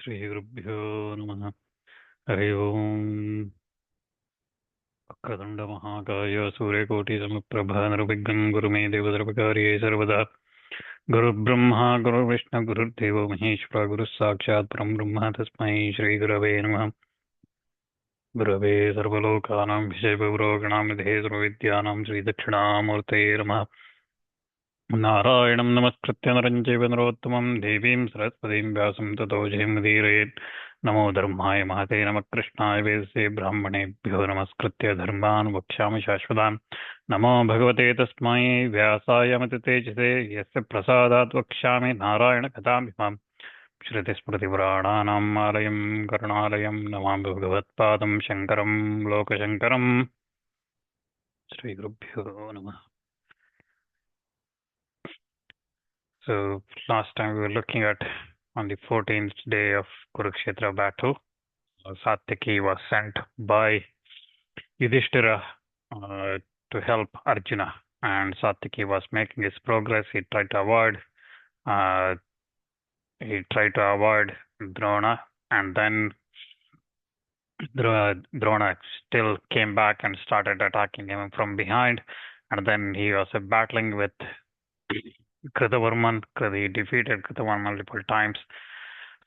श्रीगुरुभ्यो नमः। हरि ओम्। वक्रतुण्डमहाकाय सूर्यकोटिसमप्रभा निर्विघ्नं कुरु मे देव सर्वकार्ये सर्वदा। गुरुर्ब्रह्मा गुरुर्विष्णु गुरुर्देवो महेश्वरः गुरुः साक्षात् परं ब्रह्म तस्मै श्रीगुरवे नमः। गुरवे सर्वलोकानां विषयगुरोगणां सर्वविद्यानां श्रीदक्षिणामूर्तये नमः। नारायणं नमस्कृत्य नरं चैव नरोत्तमं देवीं सरस्वतीं व्यासं ततो जयमुदीरयेत्। नमो धर्माय महते नमः कृष्णाय वेदसे ब्राह्मणेभ्यो नमस्कृत्य धर्मान् वक्ष्यामि शाश्वतान्। नमो भगवते तस्मै व्यासाय मतितेजसे यस्य प्रसादात् वक्ष्यामि नारायणकथामिमाम्। श्रुतिस्मृतिपुराणानाम् आलयं करुणालयं नमामि भगवत्पादं शङ्करं लोकशङ्करम्। श्रीगुरुभ्यो नमः. So last time we were looking at on the 14th day of Kurukshetra battle, Satyaki was sent by Yudhishthira to help Arjuna, and Satyaki was making his progress. He tried to avoid Drona, and then Drona still came back and started attacking him from behind, and then he was battling with Kritavarma. He defeated Kritavarma multiple times.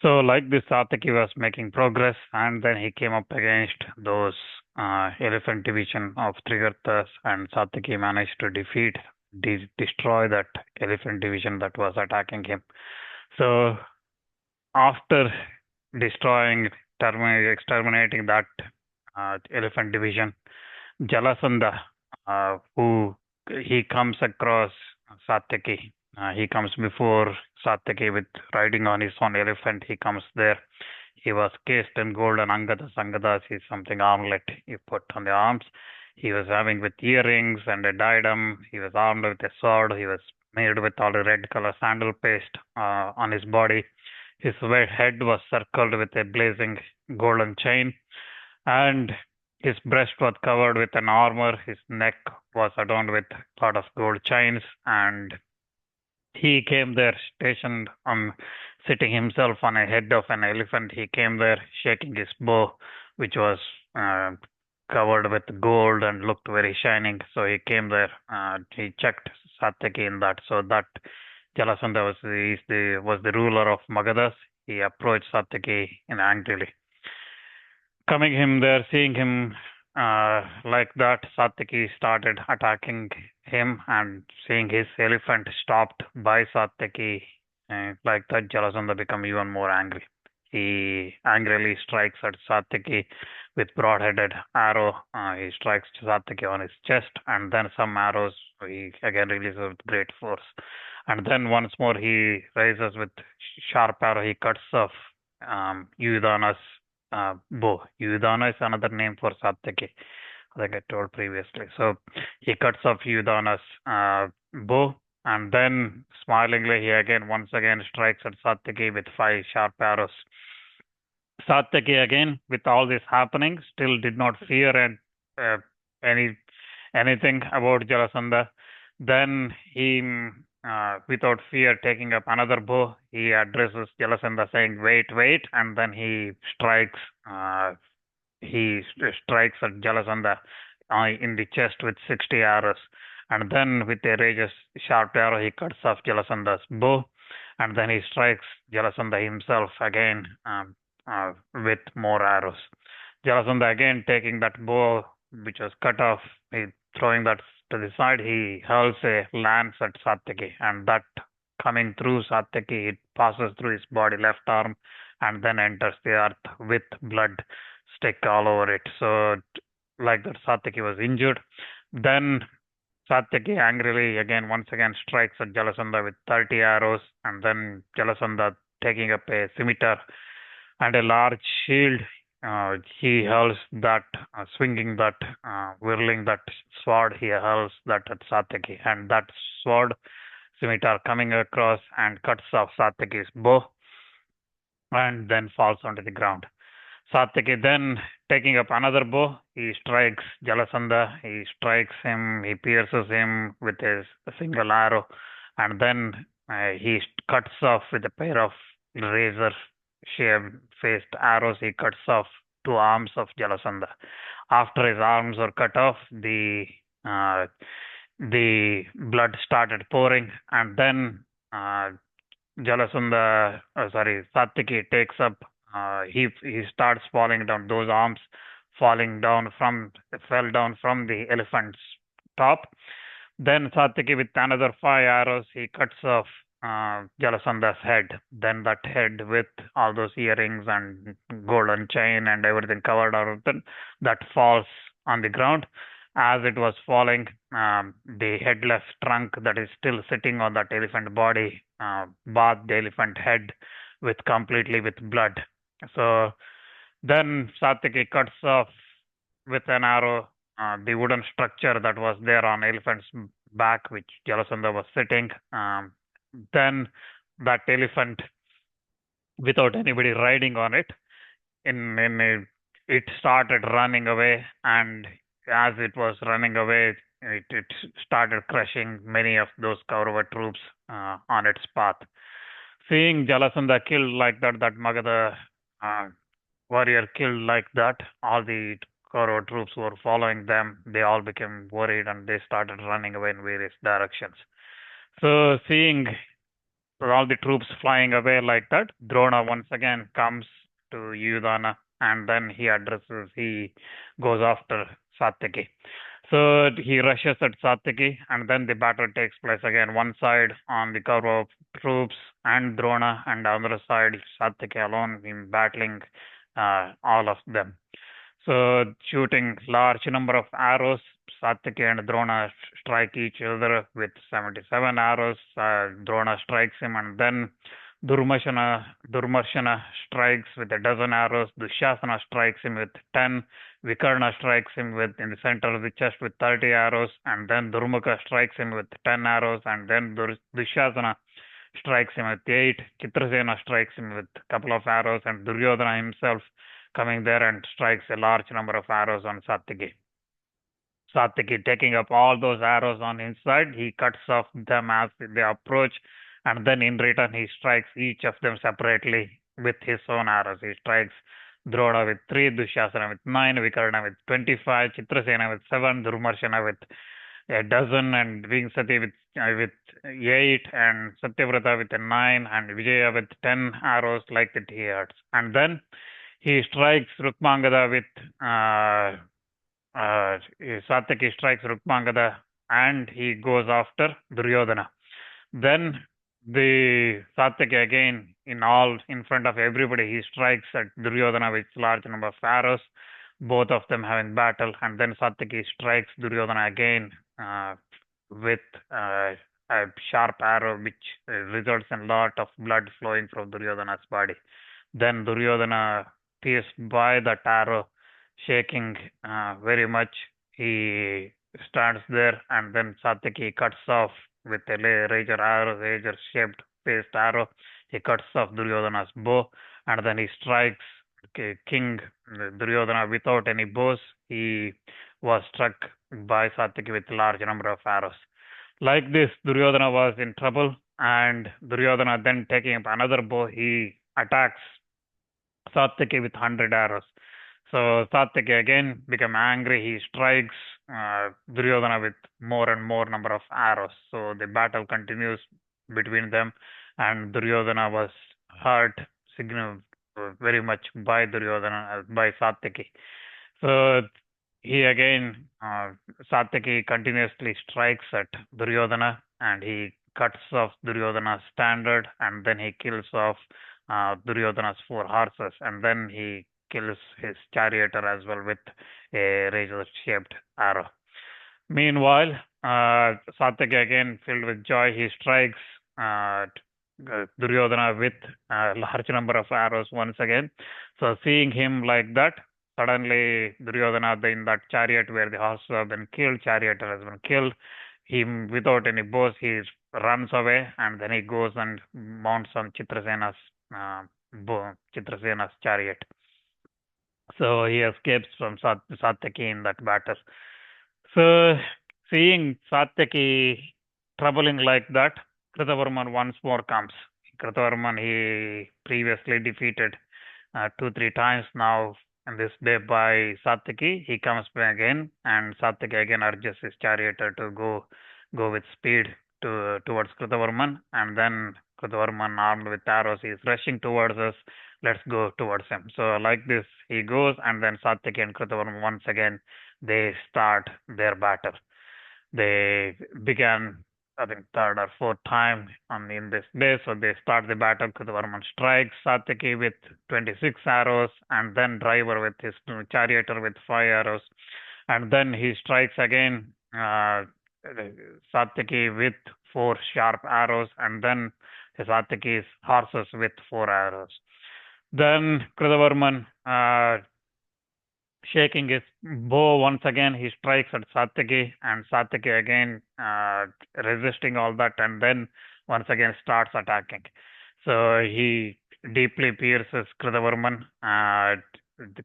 So like this, Satyaki was making progress, and then he came up against those elephant division of Trigarthas, and Satyaki managed to destroy that elephant division that was attacking him. So after exterminating that elephant division, Jalasandha, who he comes across Satyaki. He comes before Satyaki with riding on his own elephant. He comes there. He was cased in golden angadas. Angadas is something armlet you put on the arms. He was having with earrings and a diadem. He was armed with a sword. He was made with all the red color sandal paste on his body. His head was circled with a blazing golden chain, and his breast was covered with an armor. His neck was adorned with a lot of gold chains, and he came there stationed on sitting himself on a head of an elephant. He came there shaking his bow, which was covered with gold and looked very shining. So he came there. He checked Satyaki in that. So that Jalasandha was the ruler of Magadhas. He approached Satyaki angrily. Coming him there, seeing him like that, Satyaki started attacking him, and seeing his elephant stopped by Satyaki, like that, Jalasandha became even more angry. He angrily strikes at Satyaki with broad-headed arrow. He strikes Satyaki on his chest, and then some arrows he again releases with great force. And then once more he raises with sharp arrow. He cuts off Yavanas bow. Yudana is another name for Satyaki, like I told previously. So he cuts off Yudana's bow, and then smilingly he once again strikes at Satyaki with 5 sharp arrows. Satyaki again, with all this happening, still did not fear anything about Jalasandha. Then he, without fear, taking up another bow, he addresses Jalasandha saying, "Wait, wait," and then he strikes. He strikes at Jalasandha in the chest with 60 arrows, and then with a rageous sharp arrow, he cuts off Jalasandha's bow, and then he strikes Jalasandha himself again with more arrows. Jalasandha again taking that bow which was cut off, throwing that to the side, he hurls a lance at Satyaki, and that coming through Satyaki, it passes through his body, left arm, and then enters the earth with blood stick all over it. So like that, Satyaki was injured. Then Satyaki angrily once again strikes at Jalasandha with 30 arrows, and then Jalasandha taking up a scimitar and a large shield, he hurls that, swinging that, whirling that sword, he hurls that at Satyaki, and that sword, scimitar, coming across and cuts off Satyaki's bow, and then falls onto the ground. Satyaki then, taking up another bow, he strikes Jalasandha, he strikes him, he pierces him with a single arrow, and then he cuts off with a pair of razors shaped-faced arrows, he cuts off two arms of Jalasandha. After his arms were cut off, uh, the blood started pouring, and then uh, Satyaki takes up. He starts falling down. Those arms fell down from the elephant's top. Then Satyaki, with another five arrows, he cuts off Jalasandha's head. Then that head, with all those earrings and golden chain and everything covered out of it, that falls on the ground. As it was falling, the headless trunk that is still sitting on that elephant body bathed the elephant head completely with blood. So then Satyaki cuts off with an arrow the wooden structure that was there on elephant's back, which Jalasandha was sitting. Then that elephant, without anybody riding on it, it started running away, and as it was running away, it started crushing many of those Kaurava troops on its path. Seeing Jalasandha killed like that, that Magadha uh, warrior killed like that, all the Kaurava troops who were following them, they all became worried and they started running away in various directions. So, seeing all the troops flying away like that, Drona once again comes to Yudhana, and then he goes after Satyaki. So he rushes at Satyaki, and then the battle takes place again. One side on the Kaurava troops and Drona, and the other side Satyaki alone in battling all of them. So shooting large number of arrows, Satyaki and Drona strike each other with 77 arrows. Drona strikes him, and then Durmarshana strikes with a dozen arrows. Dushasana strikes him with 10. Vikarna strikes him in the center of the chest with 30 arrows, and then Durmukha strikes him with 10 arrows, and then Dushasana strikes him with 8. Chitrasena strikes him with a couple of arrows, and Duryodhana himself coming there and strikes a large number of arrows on Satyaki. Satyaki, taking up all those arrows on his side, he cuts off them as they approach, and then in return he strikes each of them separately with his own arrows. He strikes Drona with 3, Dushasana with 9, Vikarna with 25, Chitrasena with 7, Durmarshana with a dozen, and Vingsati with 8, and Satyavrata with 9, and Vijaya with 10 arrows like that he hurts. And then he strikes Rukmangada with Satyaki strikes Rukmangada, and he goes after Duryodhana. Then the Satyaki again in front of everybody, he strikes at Duryodhana with large number of arrows, both of them having battle, and then Satyaki strikes Duryodhana again with a sharp arrow, which results in a lot of blood flowing from Duryodhana's body. Then Duryodhana, pierced by that arrow, shaking very much, he stands there, and then Satyaki cuts off with a razor-shaped faced arrow. He cuts off Duryodhana's bow, and then he strikes King Duryodhana without any bows. He was struck by Satyaki with a large number of arrows. Like this, Duryodhana was in trouble, and Duryodhana, then taking up another bow, he attacks Satyaki with 100 arrows. So Satyaki again became angry. He strikes Duryodhana with more and more number of arrows. So the battle continues between them, and Duryodhana was hurt very much by by Satyaki. So he again, Satyaki continuously strikes at Duryodhana, and he cuts off Duryodhana's standard, and then he kills off Duryodhana's 4 horses, and then he kills his charioteer as well with a razor-shaped arrow. Meanwhile, Satyaki again, filled with joy, he strikes Duryodhana with a large number of arrows once again. So seeing him like that, suddenly Duryodhana, in that chariot where the horses have been killed, charioteer has been killed, him without any bows, he runs away, and then he goes and mounts on Chitrasena's chariot. So he escapes from Satyaki in that battle. So seeing Satyaki troubling like that, Kritavarma once more comes. Kritavarman, he previously defeated 2, 3 times now in this day by Satyaki. He comes back again, and Satyaki again urges his charioteer to go with speed towards Kritavarman, and then Kritavarman, armed with arrows, is rushing towards us. Let's go towards him. So like this, he goes, and then Satyaki and Kritavarman once again they start their battle. They began, I think, third or fourth time in this day. So they start the battle. Kritavarman strikes Satyaki with 26 arrows, and then Driver with his charioteer with 5 arrows. And then he strikes again Satyaki with 4 sharp arrows, and then Satyaki's horses with 4 arrows. Then Kritavarman shaking his bow once again, he strikes at Satyaki, and Satyaki again resisting all that, and then once again starts attacking. So he deeply pierces Kritavarman.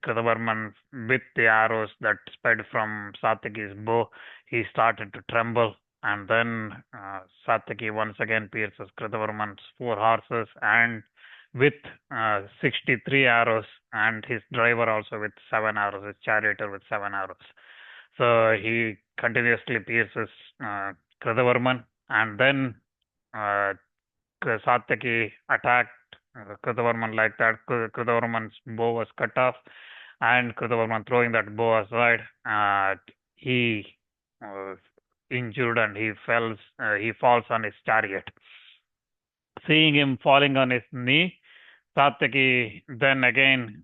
Kritavarman, with the arrows that sped from Satyaki's bow, he started to tremble. And then Satyaki once again pierces Kritavarman's 4 horses, and with 63 arrows, and his driver also with 7 arrows, his charioteer with 7 arrows. So he continuously pierces Kritavarman, and then Satyaki attacked Kritavarman like that. Kritavarman's bow was cut off, and Kritavarman, throwing that bow aside, he injured, and he falls on his chariot. Seeing him falling on his knee, Satyaki then again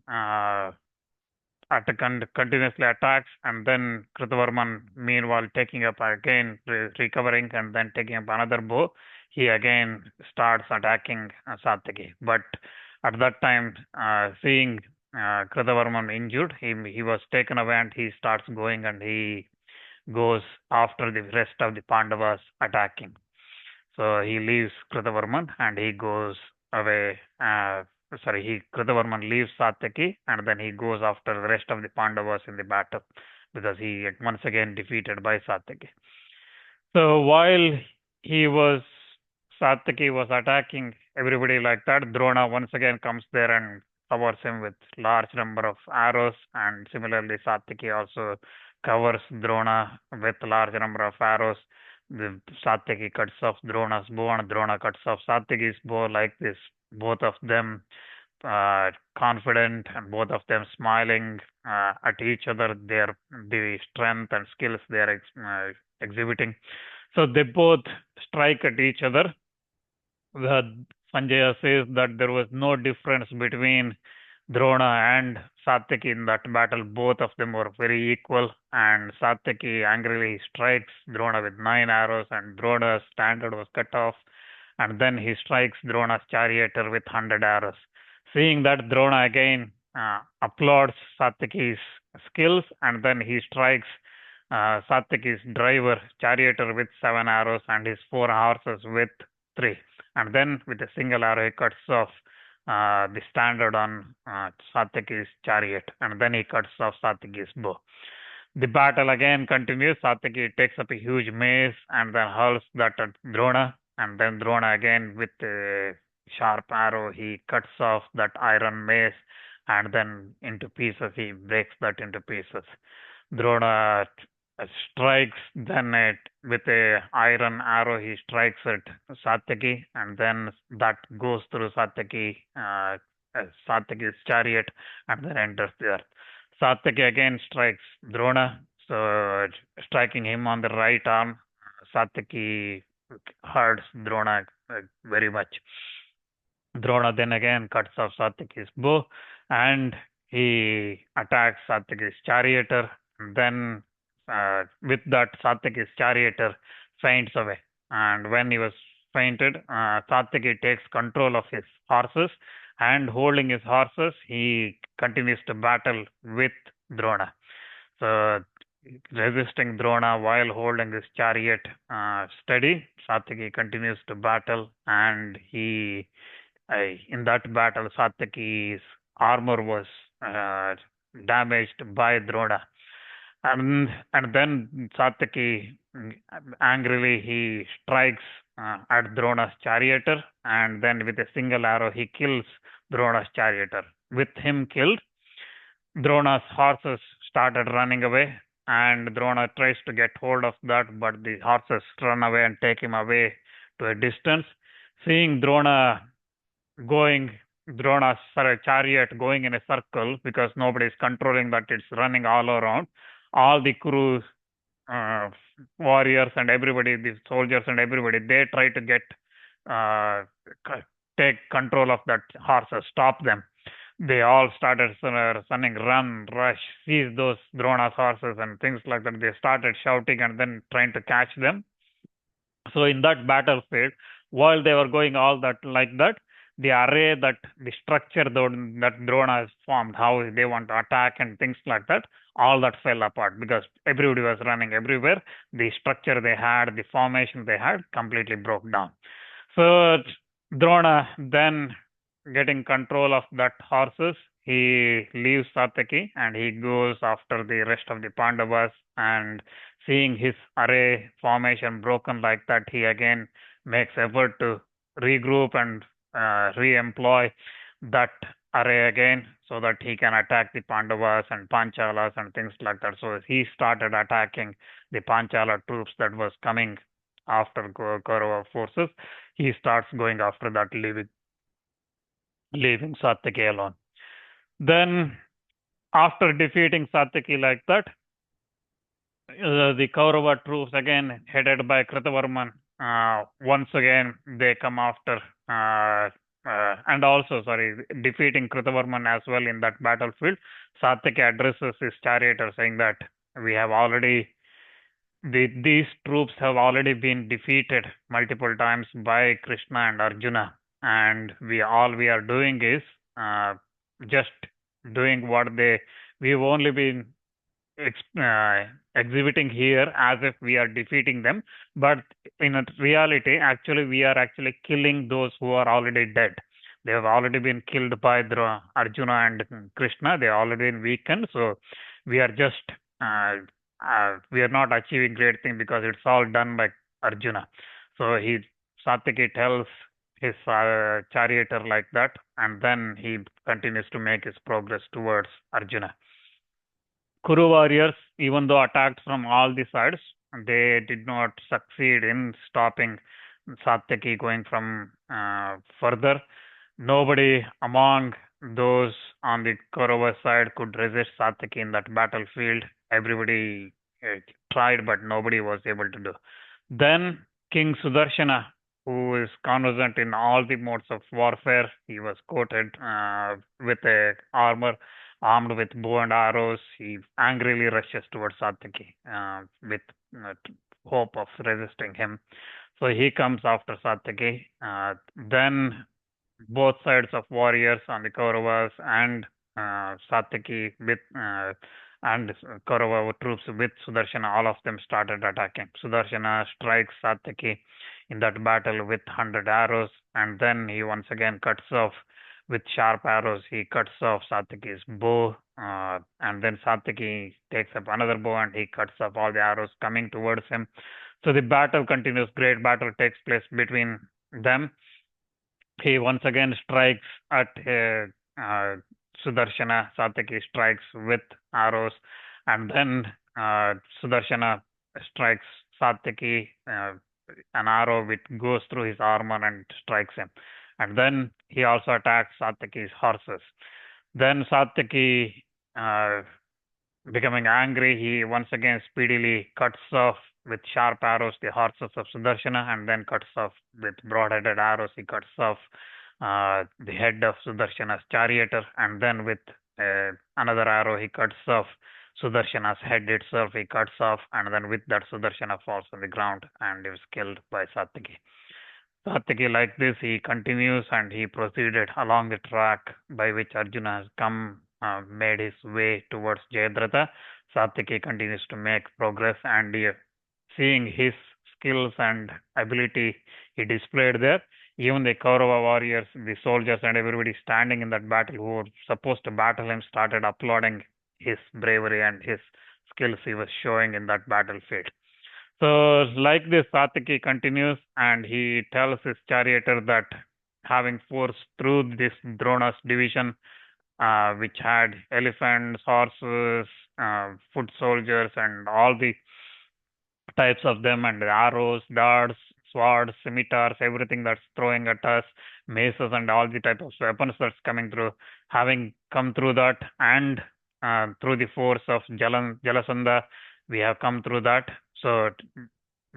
continuously attacks, and then Kritavarman, meanwhile, taking up again, recovering, and then taking up another bow, he again starts attacking Satyaki. But at that time, seeing Kritavarman injured, he was taken away, and he starts going, and he goes after the rest of the Pandavas attacking. So he leaves Kritavarman, and he goes away. Kritavarman leaves Satyaki, and then he goes after the rest of the Pandavas in the battle, because he once again defeated by Satyaki. So while Satyaki was attacking everybody like that, Drona once again comes there and covers him with large number of arrows, and similarly Satyaki also covers Drona with large number of arrows. The Satyaki cuts off Drona's bow, and Drona cuts off Satyaki's bow. Like this, both of them confident, and both of them smiling at each other, the strength and skills they are exhibiting. So they both strike at each other. Sanjaya says that there was no difference between Drona and Satyaki in that battle. Both of them were very equal, and Satyaki angrily strikes Drona with 9 arrows, and Drona's standard was cut off, and then he strikes Drona's charioteer with 100 arrows. Seeing that, Drona again applauds Satyaki's skills, and then he strikes Satyaki's driver, charioteer, with 7 arrows, and his 4 horses with 3. And then with a single arrow, he cuts off the standard on Satyaki's chariot, and then he cuts off Satyaki's bow. The battle again continues. Satyaki takes up a huge mace and then hurls that at Drona, and then Drona again with a sharp arrow, he cuts off that iron mace, and then into pieces, he breaks that into pieces. Drona strikes, then with a iron arrow, he strikes at Satyaki, and then that goes through Satyaki's chariot, and then enters the earth. Satyaki again strikes Drona, so striking him on the right arm. Satyaki hurts Drona very much. Drona then again cuts off Satyaki's bow, and he attacks Satyaki's charioteer. Then with that, Satyaki's charioteer faints away. And when he was fainted, Satyaki takes control of his horses, and holding his horses, he continues to battle with Drona. So resisting Drona while holding his chariot steady, Satyaki continues to battle, and in that battle, Satyaki's armor was damaged by Drona. And then Satyaki angrily he strikes at Drona's charioteer, and then with a single arrow he kills Drona's charioteer. With him killed, Drona's horses started running away, and Drona tries to get hold of that, but the horses run away and take him away to a distance. Seeing going, Drona's chariot going in a circle because nobody is controlling that, it's running all around. All the Kuru uh, warriors and everybody, the soldiers and everybody, they try to uh, take control of that horses, stop them. They all started running, run, rush, seize those Drona's horses and things like that. They started shouting and then trying to catch them. So in that battlefield, while they were going all that like that, the array that the structure that Drona has formed, how they want to attack and things like that, all that fell apart because everybody was running everywhere. The structure they had, the formation they had, completely broke down. So Drona then getting control of that horses, he leaves Satyaki and he goes after the rest of the Pandavas, and seeing his array formation broken like that, he again makes effort to regroup and re-employ that array again so that he can attack the Pandavas and Panchalas and things like that. So he started attacking the Panchala troops that was coming after Kaurava forces. He starts going after that, leaving Satyaki alone. Then, after defeating Satyaki like that, the Kaurava troops again headed by Kritavarman, once again they come after, and also, sorry, defeating Kritavarman as well in that battlefield. Satyaki addresses his charioteer saying that we have already these troops have already been defeated multiple times by Krishna and Arjuna, and we are doing is just doing what we've only been exhibiting here as if we are defeating them, but in reality, actually, we are actually killing those who are already dead. They have already been killed by Arjuna and Krishna. They are already been weakened, so we are just we are not achieving great thing because it's all done by Arjuna. So Satyaki tells his charioteer like that, and then he continues to make his progress towards Arjuna. Kuru warriors, even though attacked from all the sides, they did not succeed in stopping Satyaki going from further. Nobody among those on the Kaurava side could resist Satyaki in that battlefield. Everybody tried, but nobody was able to do. Then King Sudarshana, who is conversant in all the modes of warfare, he was coated with a armor, armed with bow and arrows. He angrily rushes towards Satyaki with hope of resisting him. So he comes after Satyaki. Then both sides of warriors on the Kauravas and Satyaki with and Kaurava troops with Sudarshana, all of them started attacking. Sudarshana strikes Satyaki in that battle with 100 arrows, and then he once again cuts off with sharp arrows. He cuts off Satyaki's bow, and then Satyaki takes up another bow and he cuts off all the arrows coming towards him. So the battle continues. Great battle takes place between them. He once again strikes at Sudarshana. Satyaki strikes with arrows, and then Sudarshana strikes Satyaki. An arrow which goes through his armor and strikes him. And then he also attacks Satyaki's horses. Then Satyaki, becoming angry, he once again speedily cuts off with sharp arrows the horses of Sudarshana, and then cuts off with broad-headed arrows. He cuts off the head of Sudarshana's charioteer, and then with another arrow he cuts off Sudarshana's head itself. He cuts off, and then with that Sudarshana falls on the ground and is killed by Satyaki. Satyaki, like this, he continues and he proceeded along the track by which Arjuna has come, made his way towards Jayadratha. Satyaki continues to make progress, and seeing his skills and ability he displayed there, even the Kaurava warriors, the soldiers, and everybody standing in that battle who were supposed to battle him started applauding his bravery and his skills he was showing in that battlefield. So, like this, Satyaki continues and he tells his charioteer that having forced through this Drona's division, which had elephants, horses, foot soldiers, and all the types of them, and arrows, darts, swords, scimitars, everything that's throwing at us, maces, and all the type of weapons that's coming through. Having come through that, and through the force of Jalasandha, we have come through that. So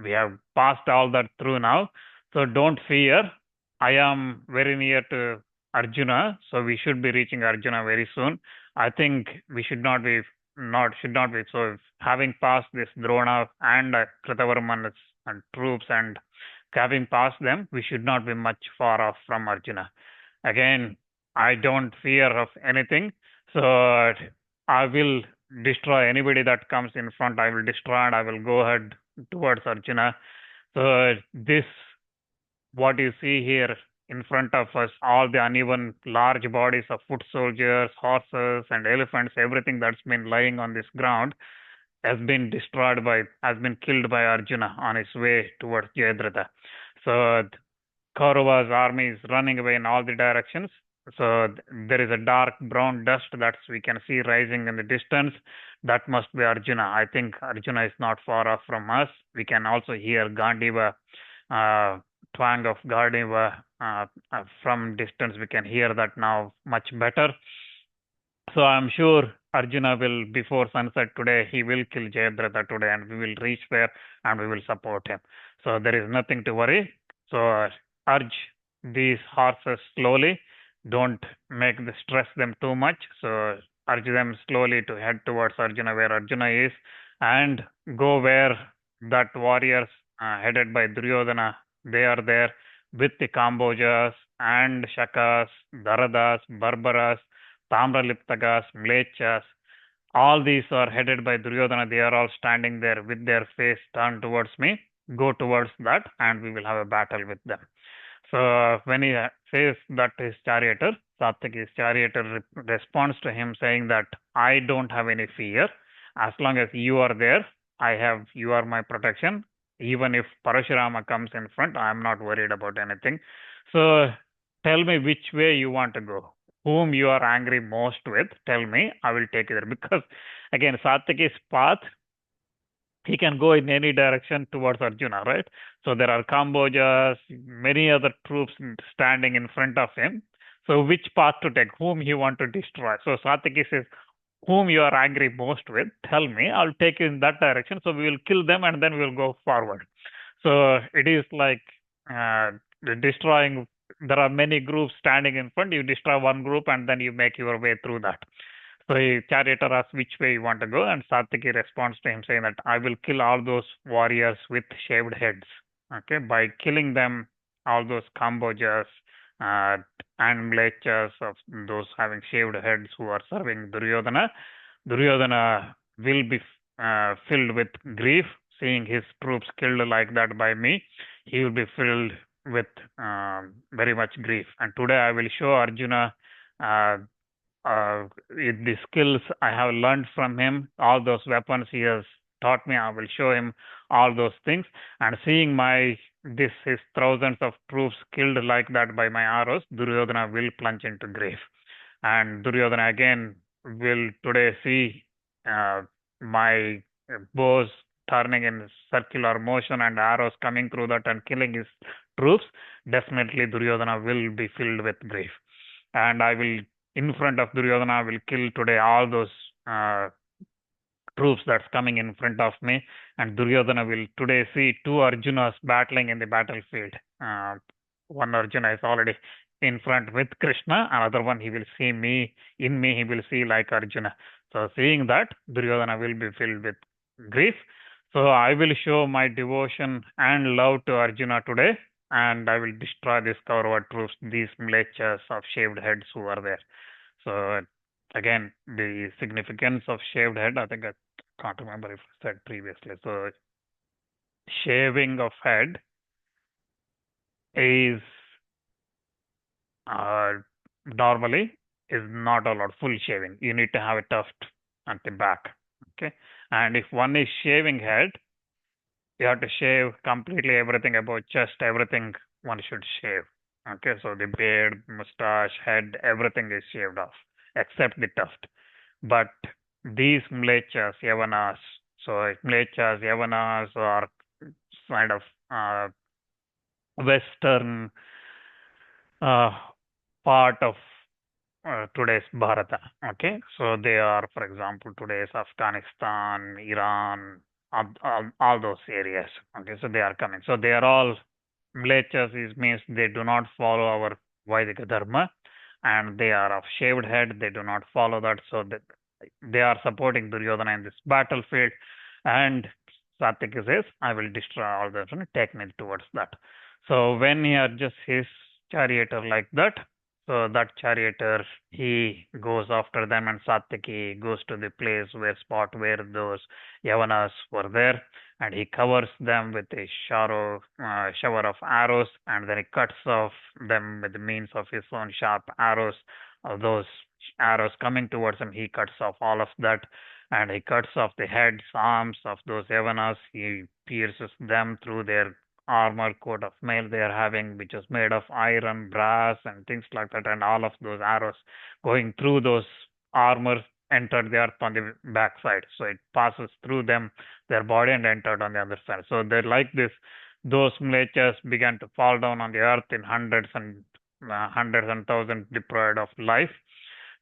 we have passed all that through now. So don't fear. I am very near to Arjuna, so we should be reaching Arjuna very soon. I think we should not be. So having passed this Drona and Kritavarma and troops, and having passed them, we should not be much far off from Arjuna. Again, I don't fear of anything. So I will destroy anybody that comes in front. I will destroy and I will go ahead towards Arjuna. So this, what you see here in front of us, all the uneven large bodies of foot soldiers, horses, and elephants, everything that's been lying on this ground has been killed by Arjuna on his way towards Jayadratha. So Kaurava's army is running away in all the directions. So there is a dark brown dust that we can see rising in the distance. That must be Arjuna. I think Arjuna is not far off from us. We can also hear Gandiva, twang of Gandiva from distance. We can hear that now much better. So I'm sure Arjuna will, before sunset today, he will kill Jayadratha today, and we will reach there and we will support him. So there is nothing to worry. So urge these horses slowly. Don't make the stress them too much. So urge them slowly to head towards Arjuna, where Arjuna is, and go where that warriors headed by Duryodhana, they are there with the Kambojas and Shakas, Daradas, Barbaras, Tamraliptakas, Mlecchas. All these are headed by Duryodhana. They are all standing there with their face turned towards me. Go towards that, and we will have a battle with them. So when he says that to his charioteer, Satyaki's charioteer responds to him saying that I don't have any fear. As long as you are there, you are my protection. Even if Parashurama comes in front, I am not worried about anything. So tell me which way you want to go. Whom you are angry most with, tell me, I will take you there. Because again, Satyaki's path, he can go in any direction towards Arjuna, right? So there are Kambojas, many other troops standing in front of him. So which path to take? Whom he want to destroy? So Satyaki says, whom you are angry most with, tell me, I'll take you in that direction. So we will kill them and then we'll go forward. So it is like destroying. There are many groups standing in front. You destroy one group and then you make your way through that. So the charioteer asks which way you want to go, and Satyaki responds to him saying that I will kill all those warriors with shaved heads. Okay, by killing them, all those Kambojas uh, and Mlecchas of those having shaved heads who are serving Duryodhana, Duryodhana will be filled with grief seeing his troops killed like that by me. He will be filled with very much grief. And today I will show Arjuna uh, the skills I have learned from him, all those weapons he has taught me, I will show him all those things. And seeing his thousands of troops killed like that by my arrows, Duryodhana will plunge into grief. And Duryodhana again will today see my bows turning in circular motion and arrows coming through that and killing his troops. Definitely Duryodhana will be filled with grief. And I will, in front of Duryodhana, I will kill today all those troops that's coming in front of me. And Duryodhana will today see two Arjunas battling in the battlefield. One Arjuna is already in front with Krishna, another one he will see me, in me he will see like Arjuna. So seeing that, Duryodhana will be filled with grief. So I will show my devotion and love to Arjuna today, and I will destroy these Kaurava troops, these Mlecchas of shaved heads who are there. So again, the significance of shaved head, I think I can't remember if I said previously. So shaving of head is uh, normally is not allowed full shaving. You need to have a tuft at the back. Okay. And if one is shaving head, You have to shave completely everything about chest, everything one should shave. Okay, so the beard, mustache, head, everything is shaved off except the tuft. But these Mlecchas, Yavanas, so Mlecchas, Yavanas are kind of Western uh, part of today's Bharata. Okay, so they are, for example, today's Afghanistan, Iran, all those areas. Okay, so they are coming. So they are all Mlecchas is means they do not follow our Vedic Dharma, and they are of shaved head. They do not follow that, so that they are supporting Duryodhana in this battlefield. And Satyaki says, "I will destroy all the take me towards that." So when he adjusts his charioteer like that, so that charioteer he goes after them, and Satyaki goes to the place where spot where those Yavanas were there, and he covers them with a shower of arrows, and then he cuts off them with the means of his own sharp arrows. Those arrows coming towards him, he cuts off all of that, and he cuts off the heads, arms of those Yavanas. He pierces them through their armor coat of mail they are having, which is made of iron, brass, and things like that, and all of those arrows going through those armor entered the earth on the backside. So it passes through them, their body, and entered on the other side. So they like this. Those Mlecchas began to fall down on the earth in hundreds and thousands deprived of life.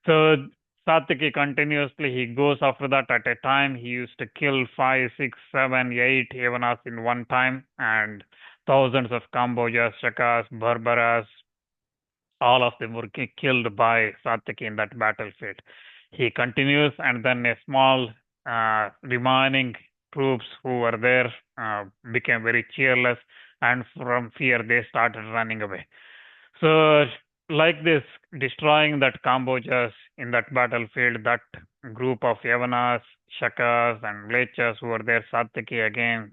So Satyaki continuously he goes after that. At a time he used to kill 5, 6, 7, 8 Yavanas in one time, and thousands of Kambojas, Shakas, Barbaras, all of them were killed by Satyaki in that battlefield. He continues, and then a small remaining troops who were there became very cheerless, and from fear they started running away. So, like this, destroying that Kambojas in that battlefield, that group of Yavanas, Shakas, and Mlecchas who were there, Satyaki again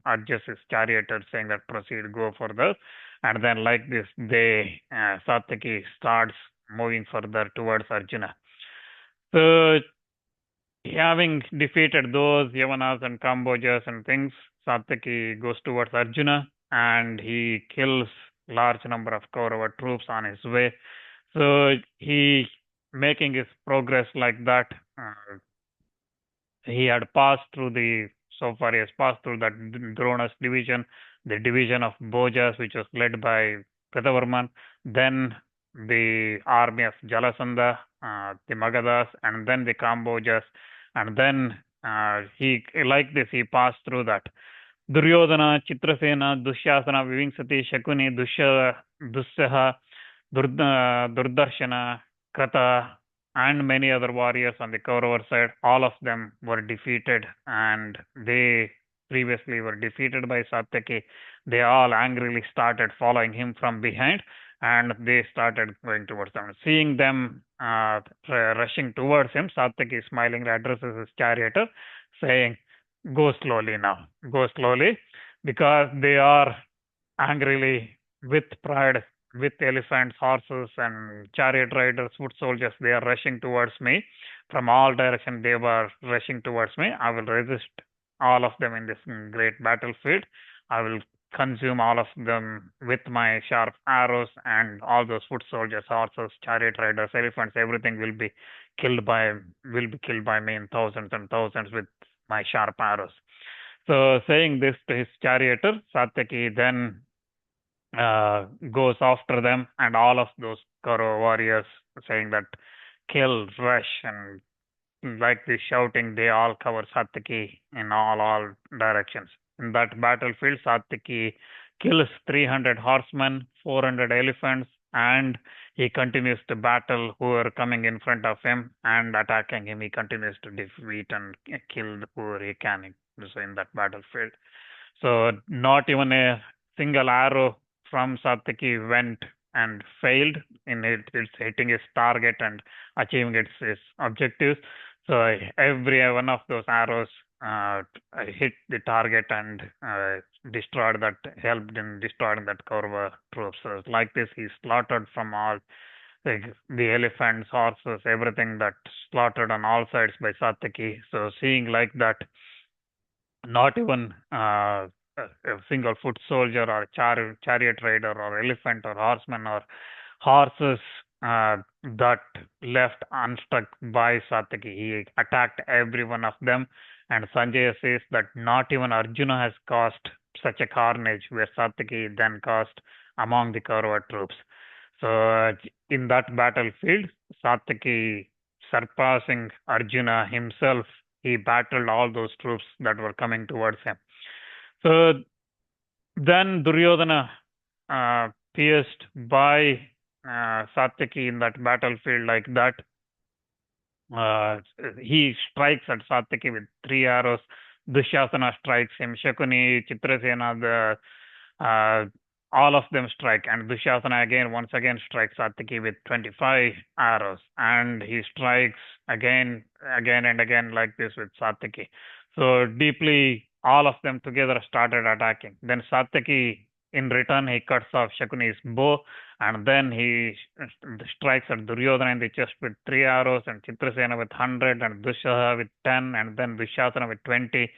adjusts his charioteer, saying that proceed, go further. And then, like this, Satyaki starts moving further towards Arjuna. So, having defeated those Yavanas and Kambojas and things, Satyaki goes towards Arjuna and he kills large number of Kaurava troops on his way. So he making his progress like that. He had passed through so far he has passed through that Drona's division, the division of Bojas, which was led by Kritavarman, then the army of Jalasandha, the Magadhas, and then the Kambojas, and then he passed through that. Duryodhana, Chitrasena, Dushyasana, Vivingsati, Shakuni, Dusyaha, Durdarshana, Krata, and many other warriors on the Kaurava side, all of them were defeated, and they previously were defeated by Satyaki. They all angrily started following him from behind, and they started going towards them. Seeing them rushing towards him, Satyaki smilingly addresses his charioteer, saying, "Go slowly now, go slowly," because they are angrily with pride, with elephants, horses, and chariot riders, foot soldiers. They are rushing towards me from all directions. They were rushing towards me. I will resist all of them in this great battlefield. I will consume all of them with my sharp arrows, and all those foot soldiers, horses, chariot riders, elephants, everything will be killed by me in thousands and thousands with my sharp arrows. So saying this to his charioteer, Satyaki then goes after them, and all of those Kaurava warriors saying that kill, rush, and like this shouting, they all cover Satyaki in all directions. In that battlefield, Satyaki kills 300 horsemen, 400 elephants, and he continues to battle who are coming in front of him and attacking him. He continues to defeat and kill whoever he can. So in that battlefield. So not even a single arrow from Satyaki went and failed in its hitting its target and achieving its objectives. So every one of those arrows hit the target and helped in destroying that Kaurava troops. So like this, he slaughtered from all the elephants, horses, everything that slaughtered on all sides by Satyaki. So seeing like that, not even a single foot soldier or chariot rider or elephant or horseman or horses that left unstruck by Satyaki. He attacked every one of them, and Sanjaya says that not even Arjuna has caused such a carnage where Satyaki then caused among the Kaurava troops. So in that battlefield, Satyaki surpassing Arjuna himself, he battled all those troops that were coming towards him. So then Duryodhana, pierced by Satyaki in that battlefield like that, he strikes at Satyaki with 3 arrows. Dushasana strikes him. Shakuni, Chitrasena, all of them strike, and Dushasana once again strikes Satyaki with 25 arrows, and he strikes again and again like this with Satyaki. So deeply, all of them together started attacking. Then Satyaki, in return, he cuts off Shakuni's bow, and then he strikes at Duryodhana in the chest with 3 arrows, and Chitrasena with 100, and Dushasana with 10, and then Dushasana with 20.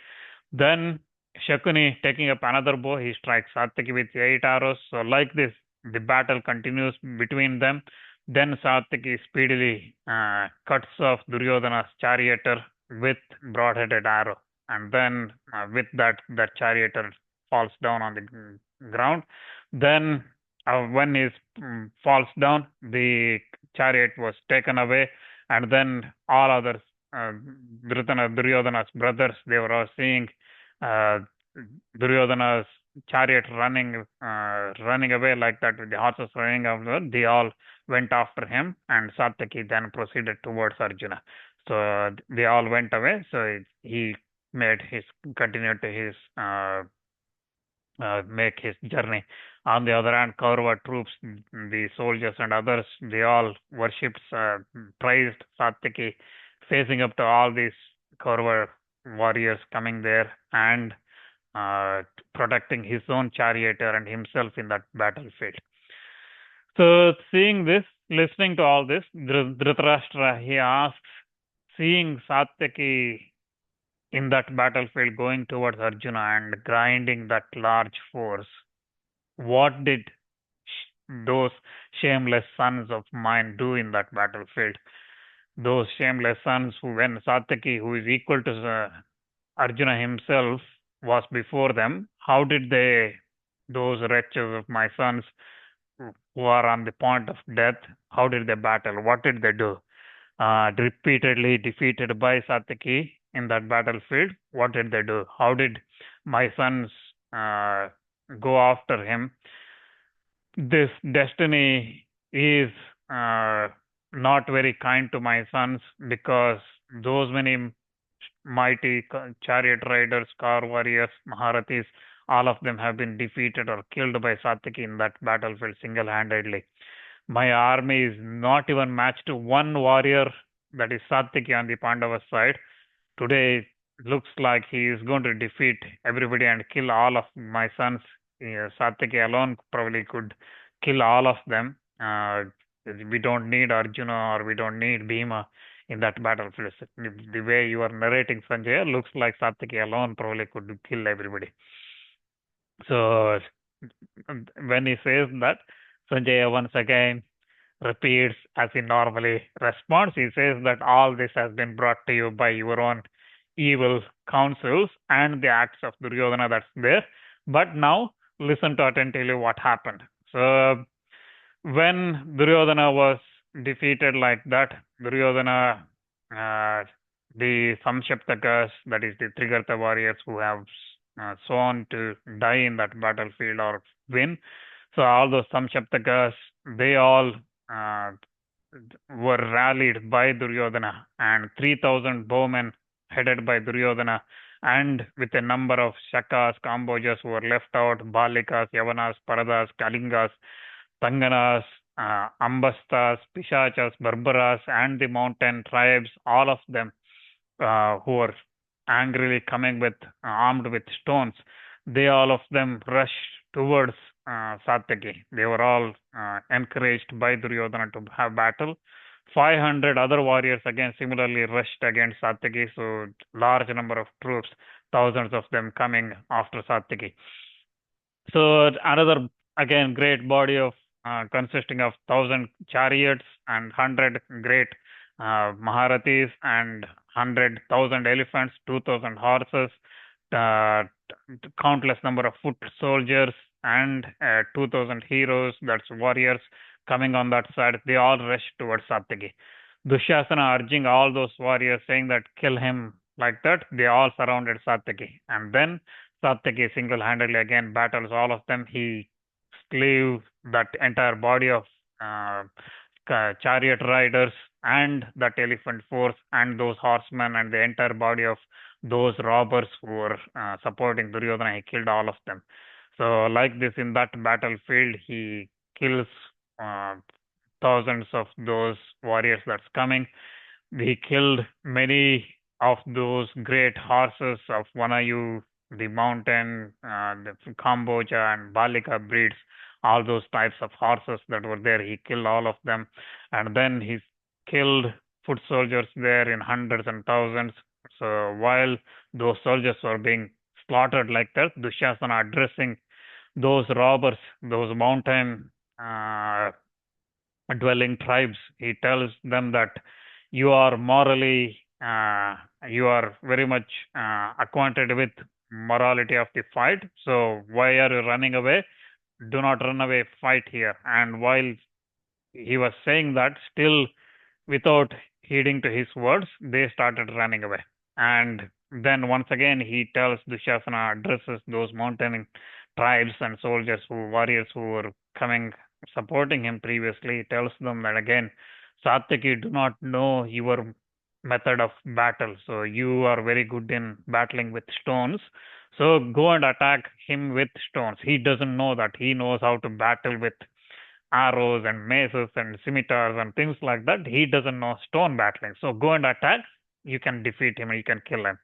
Then Shakuni, taking up another bow, he strikes Satyaki with 8 arrows. So like this, the battle continues between them. Then Satyaki speedily cuts off Duryodhana's charioteer with broad-headed arrow, and then with that charioteer falls down on the ground. Then when he falls down, the chariot was taken away, and then all others, Duryodhana's brothers, they were all seeing Duryodhana's chariot running away like that with the horses running after. They all went after him, and Satyaki then proceeded towards Arjuna. So they all went away. So he continued to his make his journey. On the other hand, Kaurava troops, the soldiers and others, they all worshipped, praised Satyaki, facing up to all these Kaurava warriors coming there and protecting his own charioteer and himself in that battlefield. So seeing this, listening to all this, Dhritarashtra, he asks, seeing Satyaki in that battlefield going towards Arjuna and grinding that large force, what did those shameless sons of mine do in that battlefield? Those shameless sons who, when Satyaki, who is equal to Arjuna himself, was before them, how did those wretches of my sons who are on the point of death, how did they battle? What did they do? Repeatedly defeated by Satyaki in that battlefield, what did they do? How did my sons go after him? This destiny is not very kind to my sons, because those many mighty chariot riders, car warriors, Maharathis, all of them have been defeated or killed by Satyaki in that battlefield single-handedly. My army is not even matched to one warrior, that is Satyaki, on the Pandava side. Today looks like he is going to defeat everybody and kill all of my sons. Satyaki alone probably could kill all of them. We don't need Arjuna or we don't need Bhima in that battlefield. The way you are narrating, Sanjay, looks like Satyaki alone probably could kill everybody. So when he says that, Sanjay once again repeats as he normally responds. He says that all this has been brought to you by your own evil counsels and the acts of Duryodhana that's there. But now listen to attentively what happened. So when Duryodhana was defeated like that, Duryodhana, the Samshaptakas, that is the Trigarta warriors who have sworn to die in that battlefield or win. So all those Samshaptakas, they all were rallied by Duryodhana, and 3,000 bowmen headed by Duryodhana, and with a number of Shakas, Kambojas who were left out, Balikas, Yavanas, Paradas, Kalingas, Tanganas, Ambastas, Pishachas, Barbaras, and the mountain tribes, all of them who were angrily coming with armed with stones, they all of them rushed towards Satyaki. They were all encouraged by Duryodhana to have battle. 500 other warriors again similarly rushed against Satyaki, so large number of troops. thousands of them coming after Satyaki. So another again great body of consisting of 1,000 chariots and 100 great Maharathis and 100,000 elephants, 2,000 horses, uh, countless number of foot soldiers and 2,000 heroes, that's warriors coming on that side. They all rush towards Satyaki. Dushasana urging all those warriors saying that kill him like that. They all surrounded Satyaki. And then Satyaki single-handedly again battles all of them. He slew that entire body of uh, chariot riders and that elephant force and those horsemen and the entire body of those robbers who were supporting Duryodhana. He killed all of them. So, like this, in that battlefield, he kills uh, thousands of those warriors that's coming. He killed many of those great horses of Vanayu, the mountain, the Kamboja and Balika breeds, all those types of horses that were there. He killed all of them. And then he killed foot soldiers there in hundreds and thousands. So while those soldiers were being slaughtered like that, Dushasana addressing those robbers, those mountain dwelling tribes. He tells them that you are morally, you are very much acquainted with morality of the fight. So why are you running away? Do not run away, fight here. And while he was saying that, still without heeding to his words, they started running away. And then once again, he tells Dushasana, addresses those mountain tribes and soldiers warriors who were coming supporting him previously. He tells them that again, Satyaki, do not know your method of battle. So you are very good in battling with stones. So go and attack him with stones. He doesn't know that. He knows how to battle with arrows and maces and scimitars and things like that. He doesn't know stone battling. So go and attack. You can defeat him. You can kill him.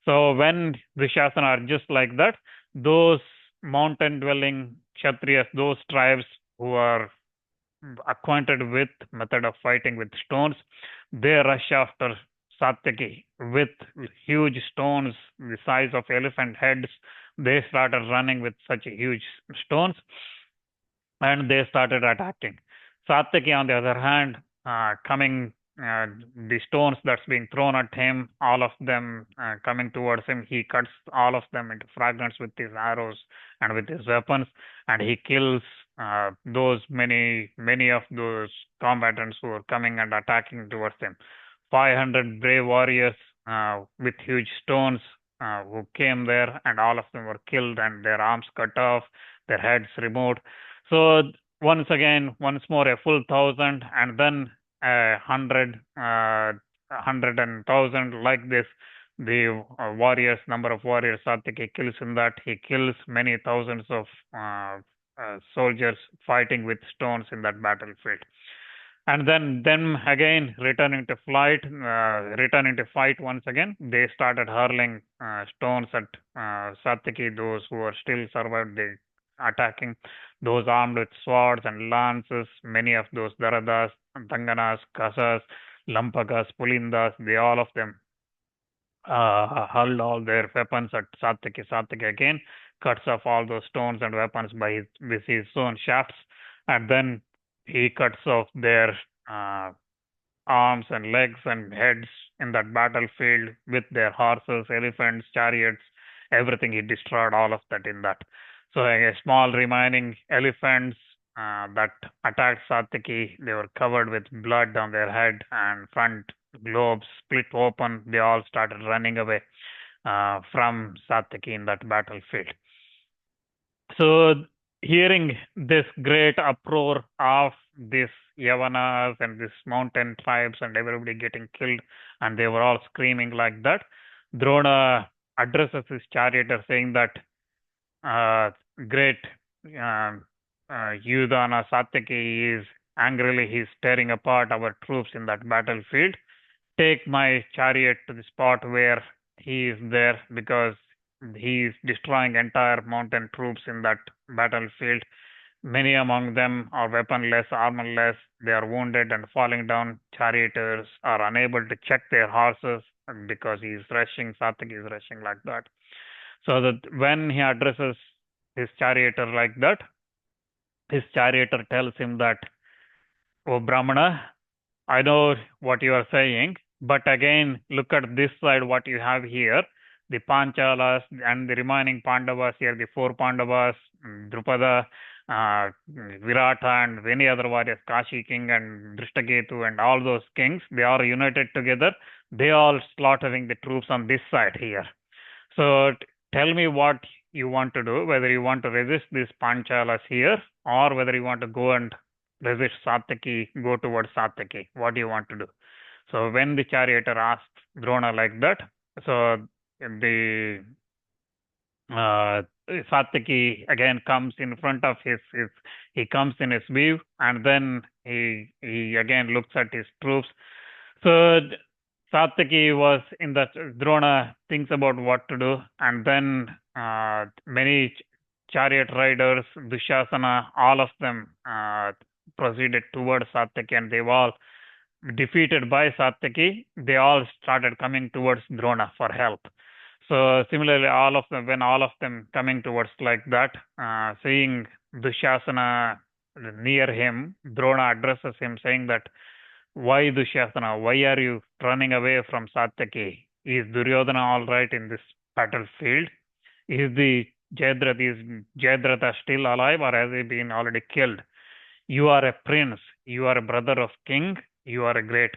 So when Dushasana are just like that, those mountain dwelling Kshatriyas, those tribes who are acquainted with method of fighting with stones, they rush after Satyaki with huge stones the size of elephant heads. They started running with such huge stones and they started attacking. Satyaki, on the other hand, coming the stones that's being thrown at him, all of them coming towards him, he cuts all of them into fragments with his arrows and with his weapons, and he kills those many of those combatants who were coming and attacking towards him. 500 brave warriors with huge stones who came there, and all of them were killed and their arms cut off, their heads removed. So once again, once more a full 1,000, and then 100, 100 and 1,000 like this. The warriors, number of warriors Satyaki kills in that. He kills many thousands of soldiers fighting with stones in that battlefield. And then them again returning to fight once again. They started hurling stones at Satyaki. Those who were still survived, they attacking those armed with swords and lances. Many of those Daradas, Tanganas, Kasas, Lampakas, Pulindas, they all of them hurled all their weapons at Satyaki. Satyaki again cuts off all those stones and weapons with his own shafts, and then he cuts off their uh, arms and legs and heads in that battlefield with their horses, elephants, chariots, everything. He destroyed all of that in that. So a small remaining elephants that attacked Satyaki, they were covered with blood on their head and front lobes split open. They all started running away from Satyaki in that battlefield. So hearing this great uproar of this Yavanas and this mountain tribes and everybody getting killed, and they were all screaming like that, Drona addresses his charioteer saying that great uh, Yudhana Satyaki is angrily he's tearing apart our troops in that battlefield. Take my chariot to the spot where he is there because he is destroying entire mountain troops in that battlefield. Many among them are weaponless, armorless. They are wounded and falling down. Charioteers are unable to check their horses because he is rushing. Satyaki is rushing like that. So that when he addresses his charioteer like that, his charioteer tells him that, "Oh Brahmana, I know what you are saying, but again, look at this side, what you have here. The Panchalas and the remaining Pandavas here, the four Pandavas, Drupada, Virata, and many other warriors, Kashi king and Drishtaketu, and all those kings, they are united together. They all slaughtering the troops on this side here. So tell me what you want to do, whether you want to resist these Panchalas here, or whether you want to go and resist Satyaki, go towards Satyaki. What do you want to do?" So when the charioteer asked Drona like that, so the Satyaki again comes in front of his he comes in his view, and then he again looks at his troops. So Satyaki was in that. Drona thinks about what to do, and then many chariot riders, Dushasana, all of them proceeded towards Satyaki, and they were all defeated by Satyaki. They all started coming towards Drona for help. So similarly, all of them, when all of them coming towards like that, seeing Dushasana near him, Drona addresses him saying that, "Why Dushasana? Why are you running away from Satyaki? Is Duryodhana all right in this battlefield? Is Jayadratha still alive, or has he been already killed? You are a prince. You are a brother of king. You are a great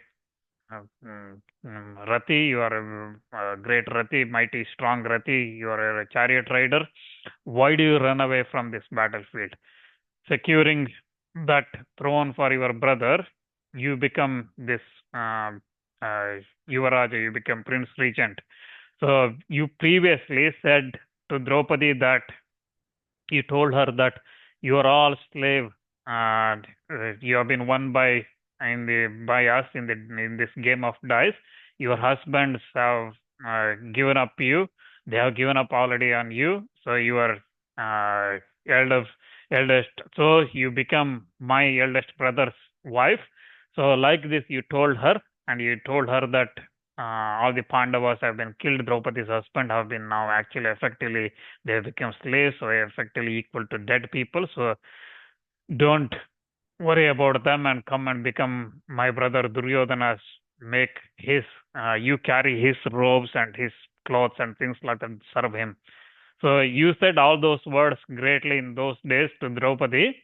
Rati. You are a great Rati, mighty strong Rati. You are a chariot rider. Why do you run away from this battlefield? Securing that throne for your brother, you become this Yuvaraja, you become Prince Regent. So you previously said to Draupadi that you told her that you are all slave and you have been won by us in this game of dice. Your husbands have given up you. They have given up already on you. So you are eldest. So you become my eldest brother's wife. So like this, you told her, and you told her that all the Pandavas have been killed. Draupadi's husband have been now actually effectively they have become slaves, so effectively equal to dead people. So don't worry about them and come and become my brother Duryodhana's. Make his you carry his robes and his clothes and things like that, serve him. So you said all those words greatly in those days to Draupadi.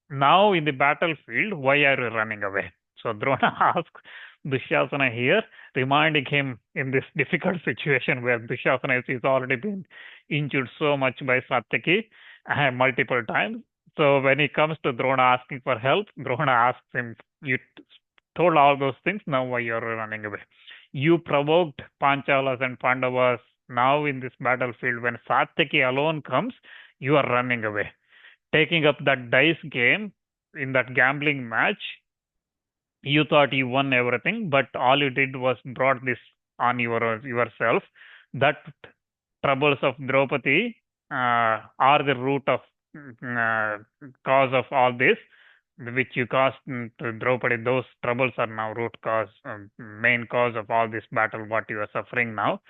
Now in the battlefield, why are you running away? So Drona asks Dushasana here, reminding him in this difficult situation where Dushasana is already been injured so much by Satyaki multiple times. So when he comes to Drona asking for help, Drona asks him, "You told all those things, now why you're running away? You provoked Panchalas and Pandavas. Now in this battlefield, when Satyaki alone comes, you are running away. Taking up that dice game in that gambling match, you thought you won everything, but all you did was brought this on yourself. That troubles of Draupadi are the root of cause of all this, which you caused to Draupadi. Those troubles are now root cause, main cause of all this battle. What you are suffering now.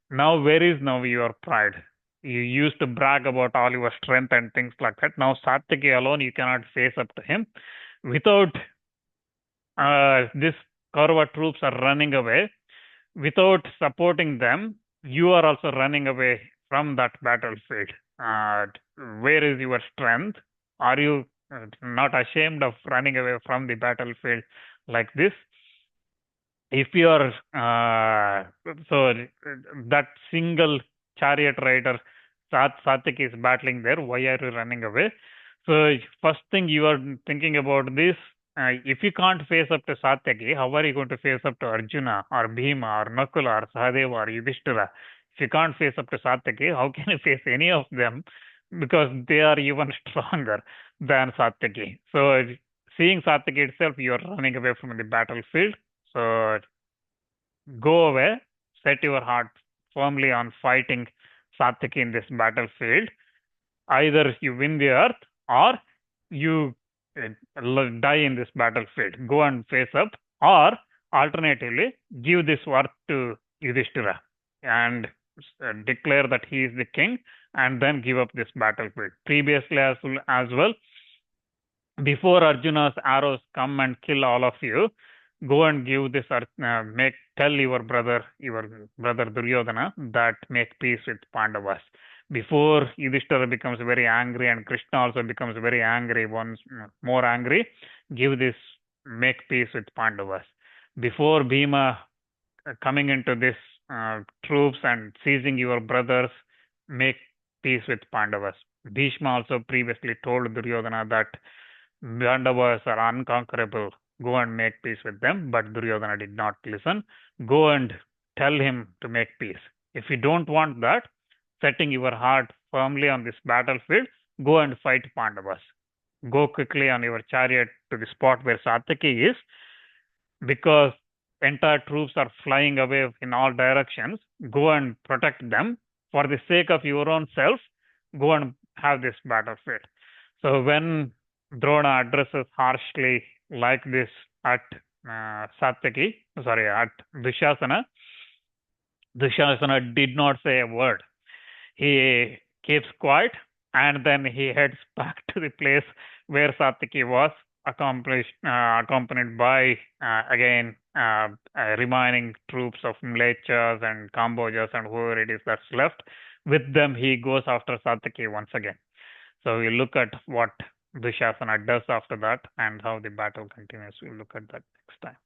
Now, where is now your pride? You used to brag about all your strength and things like that. Now, Satyaki alone, you cannot face up to him. Without this Kaurava troops are running away. Without supporting them, you are also running away from that battlefield. Where is your strength? Are you not ashamed of running away from the battlefield like this? If you are so that single chariot rider Satyaki is battling there, why are you running away? So first thing you are thinking about this, if you can't face up to Satyaki, how are you going to face up to Arjuna or Bhima or Nakula or Sahadeva or Yudhishthira? If you can't face up to Satyaki, how can you face any of them? Because they are even stronger than Satyaki. So seeing Satyaki itself, you are running away from the battlefield. So go away, set your heart firmly on fighting Satyaki in this battlefield. Either you win the earth or you die in this battlefield. Go and face up, or alternatively, give this work to Yudhishthira. And declare that he is the king and then give up this battlefield. Previously as well, before Arjuna's arrows come and kill all of you, go and give this tell your brother Duryodhana that make peace with Pandavas. Before Yudhishthira becomes very angry and Krishna also becomes very angry, once more angry, give this make peace with Pandavas. Before Bhima coming into this troops and seizing your brothers, make peace with Pandavas. Bhishma also previously told Duryodhana that Pandavas are unconquerable. Go and make peace with them. But Duryodhana did not listen. Go and tell him to make peace. If you don't want that, setting your heart firmly on this battlefield, go and fight Pandavas. Go quickly on your chariot to the spot where Satyaki is, because entire troops are flying away in all directions. Go and protect them. For the sake of your own self, go and have this battlefield. So when Drona addresses harshly like this at at Dushasana, Dushasana did not say a word. He keeps quiet and then he heads back to the place where Satyaki was, accompanied by again remaining troops of Mlecchas and Kambojas and whoever it is that's left. With them, he goes after Satyaki once again. So we look at what Dushasana does after that and how the battle continues. We'll look at that next time.